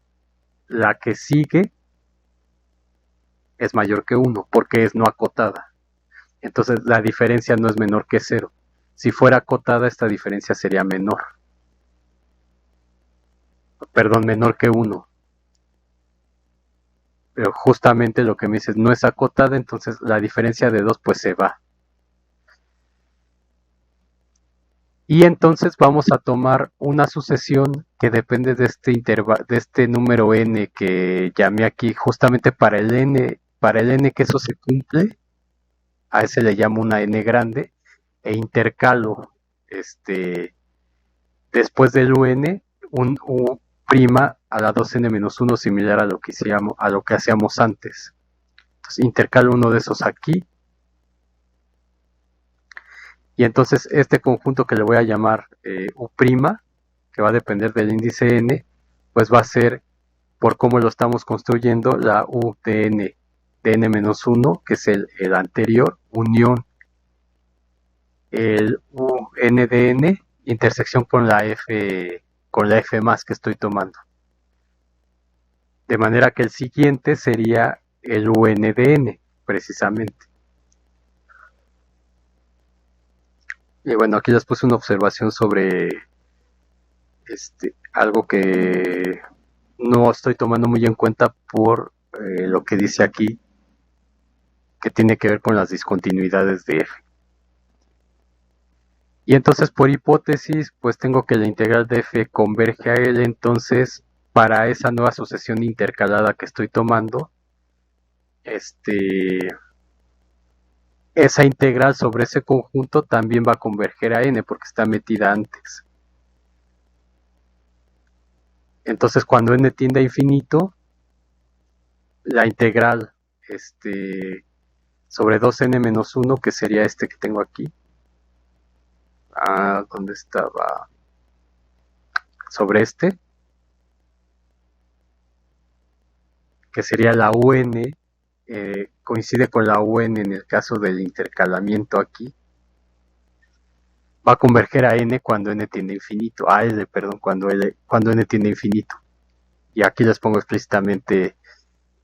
Speaker 1: la que sigue es mayor que 1, porque es no acotada. Entonces la diferencia no es menor que 0. Si fuera acotada, esta diferencia sería menor. Perdón, menor que 1. Pero justamente lo que me dices no es acotada, entonces la diferencia de 2 pues se va. Y entonces vamos a tomar una sucesión que depende de este número n que llamé aquí, justamente para el n que eso se cumple, a ese le llamo una n grande, e intercalo después del un, un u' a la 2n-1 similar a lo que hacíamos antes. Entonces intercalo uno de esos aquí. Y entonces este conjunto que le voy a llamar U', que va a depender del índice n, pues va a ser, por cómo lo estamos construyendo, la U de n-1, que es el anterior, unión el UN de n, intersección con la F más que estoy tomando. De manera que el siguiente sería el UN de n, precisamente. Y bueno, aquí les puse una observación sobre algo que no estoy tomando muy en cuenta por lo que dice aquí, que tiene que ver con las discontinuidades de f. Y entonces, por hipótesis, pues tengo que la integral de f converge a L. Entonces, para esa nueva sucesión intercalada que estoy tomando, esa integral sobre ese conjunto también va a converger a n porque está metida antes. Entonces, cuando n tiende a infinito, la integral sobre 2n-1, que sería este que tengo aquí, ¿dónde estaba? Sobre este, que sería la UN, coincide con la UN en el caso del intercalamiento aquí, va a converger a n cuando n tiende a infinito, a L, perdón, cuando n tiende a infinito. Y aquí les pongo explícitamente,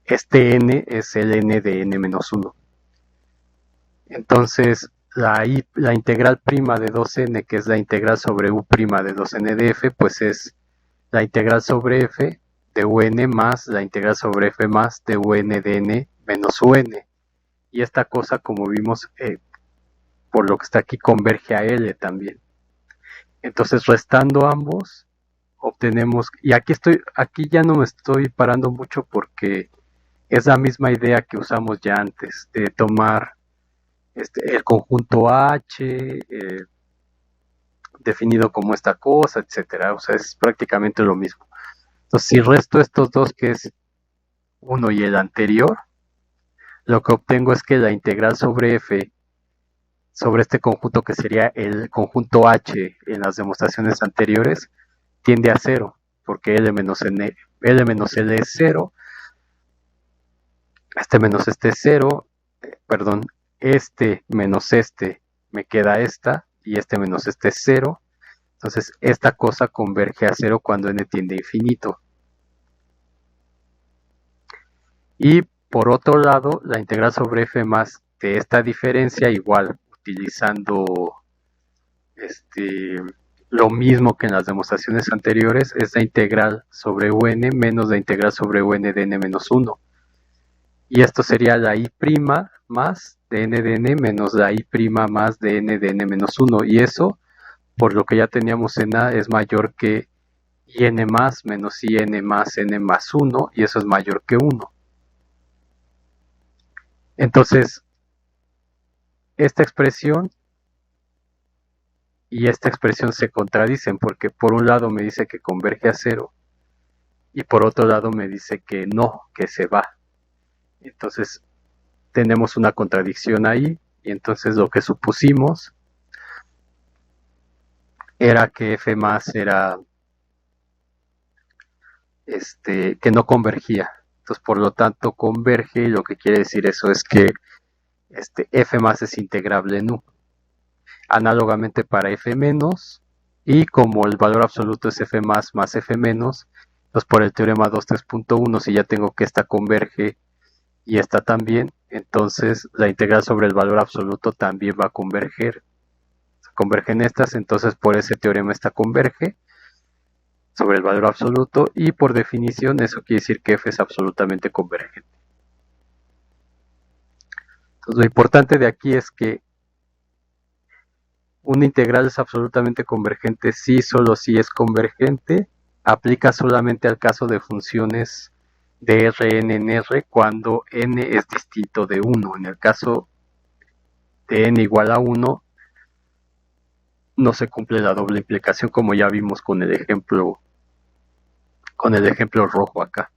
Speaker 1: este n es el n de n-1. Entonces, la integral prima de 2n, que es la integral sobre u' de 2n de f, pues es la integral sobre f de un más la integral sobre f más de un de n menos un. Y esta cosa, como vimos, por lo que está aquí, converge a L también. Entonces, restando ambos, obtenemos, y aquí ya no me estoy parando mucho porque es la misma idea que usamos ya antes, de tomar el conjunto H, definido como esta cosa, etcétera. O sea, es prácticamente lo mismo. Entonces, si resto estos dos, que es uno y el anterior, lo que obtengo es que la integral sobre f sobre este conjunto, que sería el conjunto H en las demostraciones anteriores, tiende a cero, porque L menos L es cero, menos este es cero, perdón, menos me queda esta, y menos es cero. Entonces esta cosa converge a cero cuando n tiende a infinito. Y por otro lado, la integral sobre f más de esta diferencia, igual utilizando lo mismo que en las demostraciones anteriores, es la integral sobre un menos la integral sobre un de n menos 1. Y esto sería la i' más de n de n menos la i' más de n menos 1. Y eso, por lo que ya teníamos en A, es mayor que in más menos in más n más 1, y eso es mayor que 1. Entonces, esta expresión y esta expresión se contradicen, porque por un lado me dice que converge a cero y por otro lado me dice que no, que se va. Entonces tenemos una contradicción ahí, y entonces lo que supusimos era que f más era que no convergía. Entonces, por lo tanto, converge, y lo que quiere decir eso es que f más es integrable en u. Análogamente para f menos, y como el valor absoluto es f más f menos, entonces por el teorema 2.3.1, si ya tengo que esta converge y esta también, entonces la integral sobre el valor absoluto también va a converger. Se convergen estas, entonces por ese teorema esta converge sobre el valor absoluto, y por definición eso quiere decir que f es absolutamente convergente. Entonces lo importante de aquí es que una integral es absolutamente convergente si solo si es convergente. Aplica solamente al caso de funciones de Rn en R cuando n es distinto de 1. En el caso de n igual a 1, no se cumple la doble implicación, como ya vimos con el ejemplo rojo acá.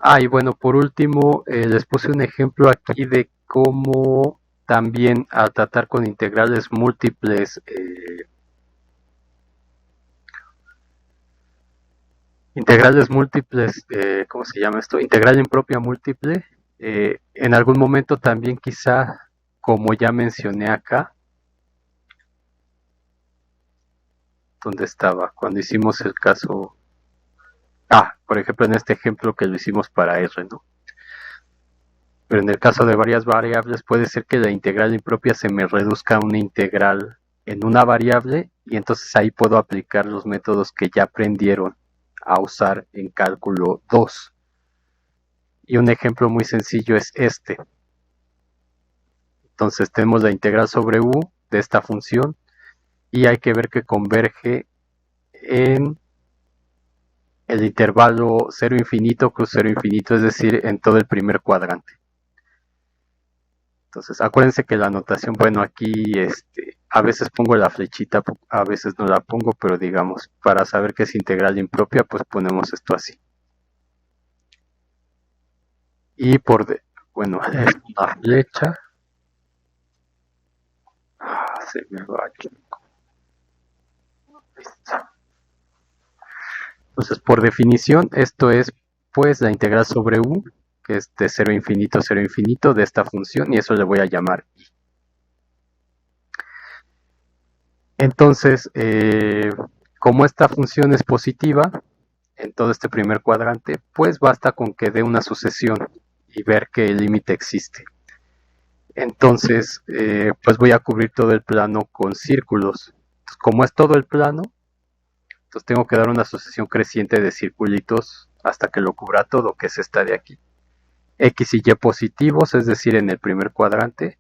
Speaker 1: Ah, y bueno, por último, les puse un ejemplo aquí de cómo también al tratar con integrales múltiples, ¿cómo se llama esto? Integral impropia múltiple, en algún momento también quizá, como ya mencioné acá, ¿dónde estaba? Cuando hicimos el caso, por ejemplo, en este ejemplo que lo hicimos para R, ¿no? Pero en el caso de varias variables puede ser que la integral impropia se me reduzca a una integral en una variable y entonces ahí puedo aplicar los métodos que ya aprendieron a usar en cálculo 2. Y un ejemplo muy sencillo es este. Entonces tenemos la integral sobre u de esta función y hay que ver que converge en el intervalo 0 infinito cruz 0 infinito, es decir, en todo el primer cuadrante. Entonces, acuérdense que la notación, bueno, aquí a veces pongo la flechita, a veces no la pongo, pero digamos, para saber que es integral impropia, pues ponemos esto así. Y bueno, es una flecha. Se me va aquí. Entonces, por definición, esto es pues la integral sobre u, que es de 0 infinito de esta función, y eso le voy a llamar i. Entonces, como esta función es positiva en todo este primer cuadrante, pues basta con que dé una sucesión y ver que el límite existe. Entonces, pues voy a cubrir todo el plano con círculos. Entonces, como es todo el plano, entonces tengo que dar una sucesión creciente de circulitos hasta que lo cubra todo, que es esta de aquí. X y y positivos, es decir, en el primer cuadrante,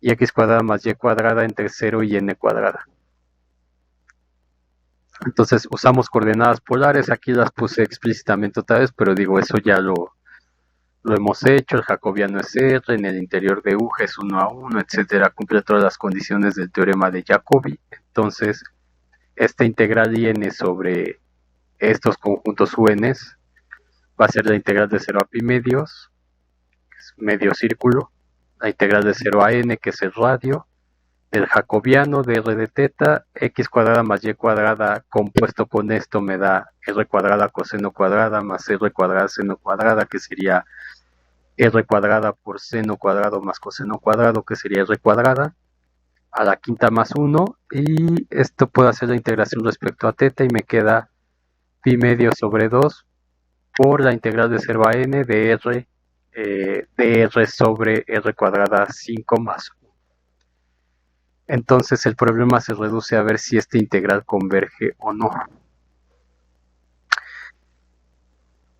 Speaker 1: y x cuadrada más y cuadrada entre 0 y n cuadrada. Entonces usamos coordenadas polares, aquí las puse explícitamente otra vez, pero digo, eso ya lo hemos hecho, el jacobiano es R, en el interior de U es 1 a 1, etcétera, cumple todas las condiciones del teorema de Jacobi. Entonces, esta integral IN sobre estos conjuntos UNs va a ser la integral de 0 a pi medios, que es medio círculo, la integral de 0 a n, que es el radio, el jacobiano de r de teta, x cuadrada más y cuadrada compuesto con esto me da r cuadrada coseno cuadrada más r cuadrada seno cuadrada, que sería r cuadrada por seno cuadrado más coseno cuadrado, que sería r cuadrada, a la quinta más 1, y esto puedo hacer la integración respecto a teta y me queda pi medio sobre 2 por la integral de 0 a n de r sobre r cuadrada 5 más 1. Entonces el problema se reduce a ver si esta integral converge o no.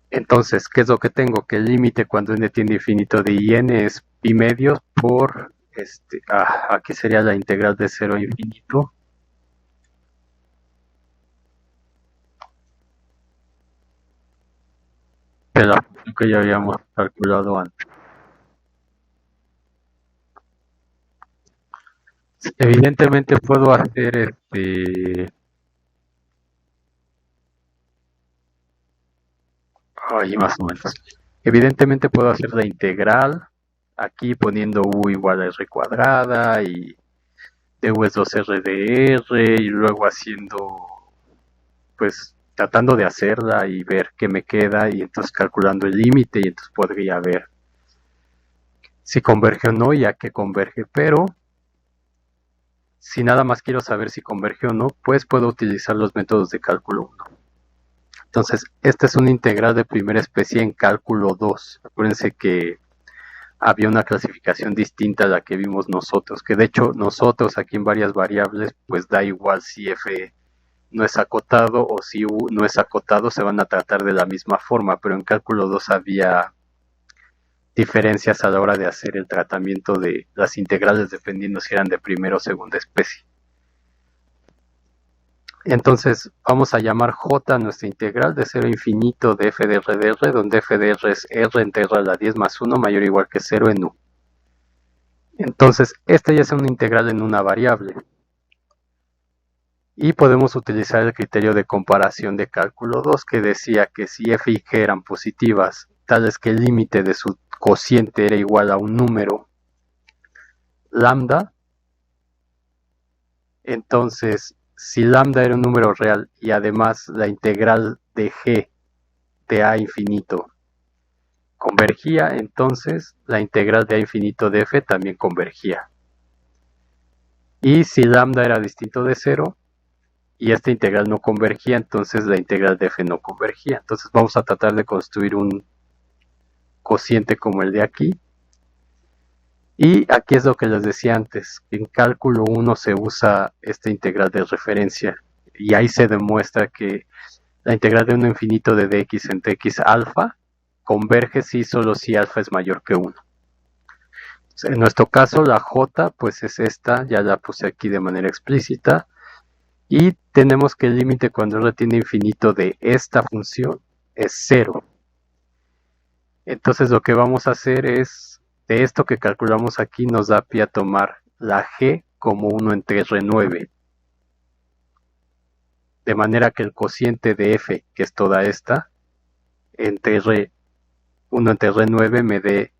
Speaker 1: Entonces, ¿qué es lo que tengo? Que el límite cuando n tiende a infinito de in es pi medios por, aquí sería la integral de 0 a infinito. De la función que ya habíamos calculado antes. Evidentemente puedo hacer ahí más o menos. Evidentemente puedo hacer la integral aquí poniendo u igual a r cuadrada y du es 2r de r y luego haciendo, pues tratando de hacerla y ver qué me queda y entonces calculando el límite y entonces podría ver si converge o no y a qué converge, pero si nada más quiero saber si converge o no, pues puedo utilizar los métodos de cálculo 1. Entonces, esta es una integral de primera especie en cálculo 2. Acuérdense que había una clasificación distinta a la que vimos nosotros, que de hecho nosotros aquí en varias variables, pues da igual si f no es acotado o si u no es acotado, se van a tratar de la misma forma, pero en cálculo 2 había diferencias a la hora de hacer el tratamiento de las integrales dependiendo si eran de primera o segunda especie. Entonces vamos a llamar j nuestra integral de 0 a infinito de f de r, donde f de r es r entre r a la 10 más 1 mayor o igual que 0 en u. Entonces esta ya es una integral en una variable. Y podemos utilizar el criterio de comparación de cálculo 2 que decía que si f y g eran positivas tales que el límite de su cociente era igual a un número lambda. Entonces, si lambda era un número real y además la integral de g de a infinito convergía, entonces la integral de a infinito de f también convergía. Y si lambda era distinto de 0 y esta integral no convergía, entonces la integral de f no convergía. Entonces vamos a tratar de construir un cociente como el de aquí. Y aquí es lo que les decía antes, en cálculo 1 se usa esta integral de referencia y ahí se demuestra que la integral de 1 infinito de dx entre x alfa converge si solo si alfa es mayor que 1. En nuestro caso la j pues es esta, ya la puse aquí de manera explícita, y tenemos que el límite cuando r tiene infinito de esta función es 0. Entonces lo que vamos a hacer es, de esto que calculamos aquí nos da pie a tomar la g como 1 entre R9. De manera que el cociente de f, que es toda esta, entre 1 entre R9 me dé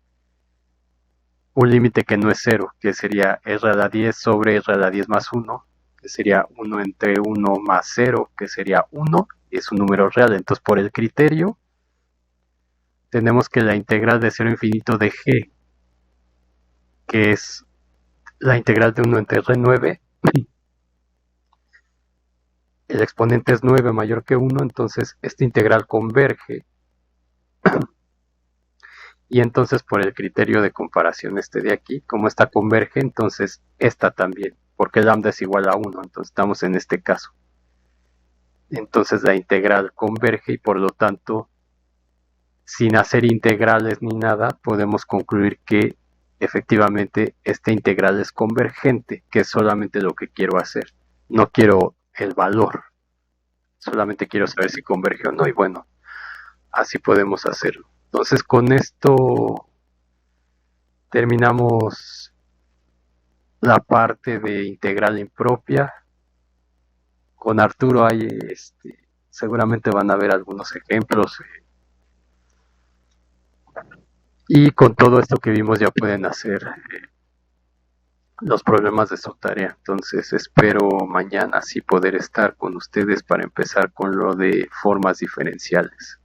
Speaker 1: un límite que no es 0, que sería R a la 10 sobre R a la 10 más 1, que sería 1 entre 1 más 0, que sería 1, y es un número real. Entonces por el criterio tenemos que la integral de 0 a infinito de g, que es la integral de 1 entre R9, el exponente es 9 mayor que 1, entonces esta integral converge. Y entonces por el criterio de comparación este de aquí, como esta converge, entonces esta también, porque lambda es igual a 1, entonces estamos en este caso. Entonces la integral converge y por lo tanto, sin hacer integrales ni nada, podemos concluir que efectivamente esta integral es convergente, que es solamente lo que quiero hacer. No quiero el valor, solamente quiero saber si converge o no, y bueno, así podemos hacerlo. Entonces con esto terminamos la parte de integral impropia. Con Arturo hay, seguramente van a ver algunos ejemplos. Y con todo esto que vimos ya pueden hacer los problemas de su tarea. Entonces espero mañana sí poder estar con ustedes para empezar con lo de formas diferenciales.